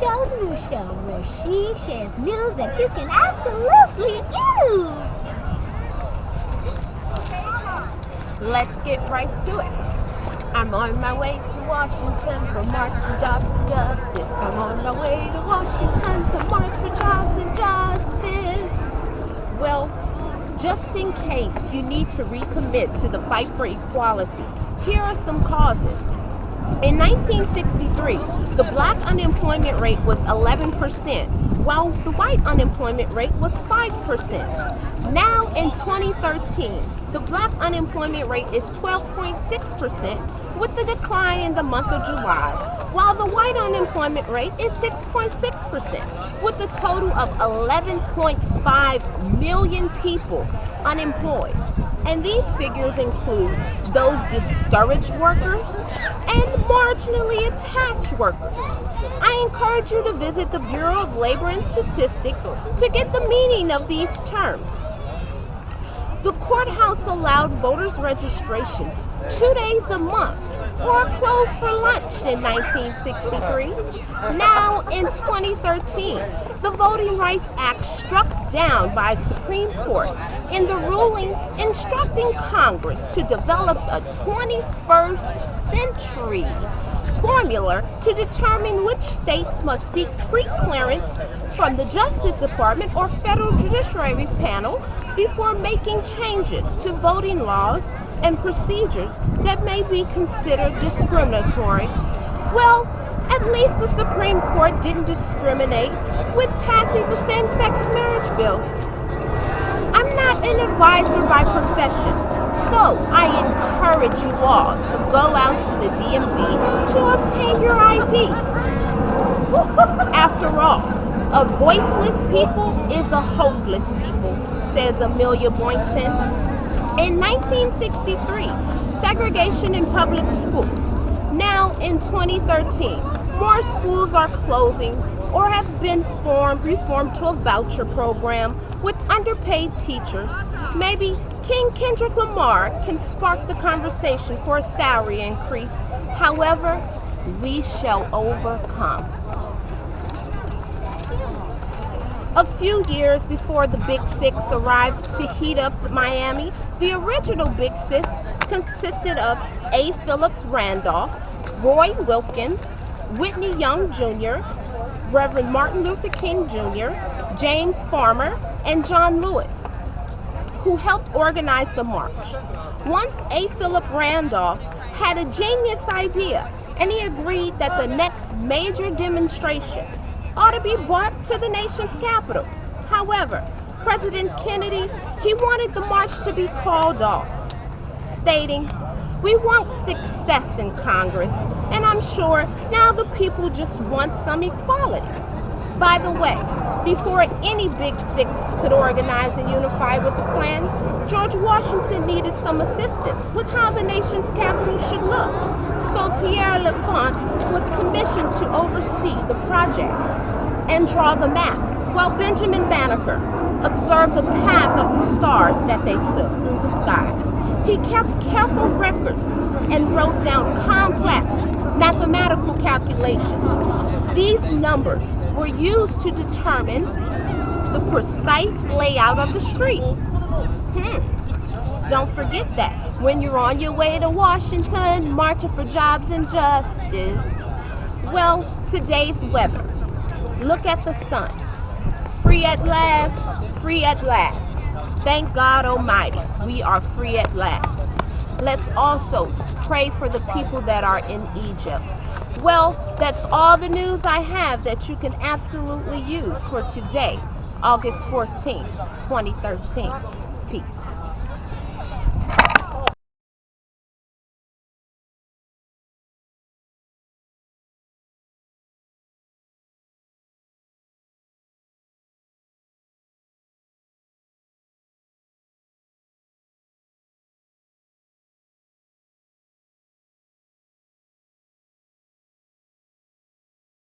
Joe's News Show, where she shares news that you can absolutely use. Let's get right to it. I'm on my way to Washington for marching jobs and justice. I'm on my way to Washington to march for jobs and justice. Well, just in case you need to recommit to the fight for equality, here are some causes. In 1963, the black unemployment rate was 11%, while the white unemployment rate was 5%. Now in 2013, the black unemployment rate is 12.6%, with the decline in the month of July, while the white unemployment rate is 6.6%, with a total of 11.5 million people unemployed. And these figures include those discouraged workers and marginally attached workers. I encourage you to visit the Bureau of Labor and Statistics to get the meaning of these terms. The courthouse allowed voters registration 2 days a month or closed for lunch in 1963. Now in 2013, the Voting Rights Act struck down by the Supreme Court in the ruling instructing Congress to develop a 21st century formula to determine which states must seek pre-clearance from the Justice Department or Federal Judiciary Panel before making changes to voting laws and procedures that may be considered discriminatory. Well, at least the Supreme Court didn't discriminate with passing the same-sex marriage bill. I'm not an advisor by profession, so I encourage you all to go out to the DMV to obtain your IDs. After all, a voiceless people is a hopeless people, says Amelia Boynton. In 1963, segregation in public schools. Now in 2013, more schools are closing or have been reformed to a voucher program with underpaid teachers. Maybe King Kendrick Lamar can spark the conversation for a salary increase. However, we shall overcome. A few years before the Big Six arrived to heat up Miami, the original Big Six consisted of A.Philip Randolph, Roy Wilkins, Whitney Young Jr., Reverend Martin Luther King Jr., James Farmer, and John Lewis, who helped organize the march. Once A.Philip Randolph had a genius idea, and he agreed that the next major demonstration ought to be brought to the nation's capital. However, President Kennedy, he wanted the march to be called off, stating, "We want success in Congress, and I'm sure now the people just want some equality." By the way, before any Big Six could organize and unify with the plan, George Washington needed some assistance with how the nation's capital should look. So Pierre L'Enfant was commissioned to oversee the project and draw the maps, while Benjamin Banneker observed the path of the stars that they took through the sky. He kept careful records and wrote down complex mathematical calculations. These numbers were used to determine the precise layout of the streets. Don't forget that when you're on your way to Washington marching for jobs and justice. Well, today's weather. Look at the sun. Free at last, free at last. Thank God Almighty, we are free at last. Let's also pray for the people that are in Egypt. Well, that's all the news I have that you can absolutely use for today, August 14th, 2013. Peace.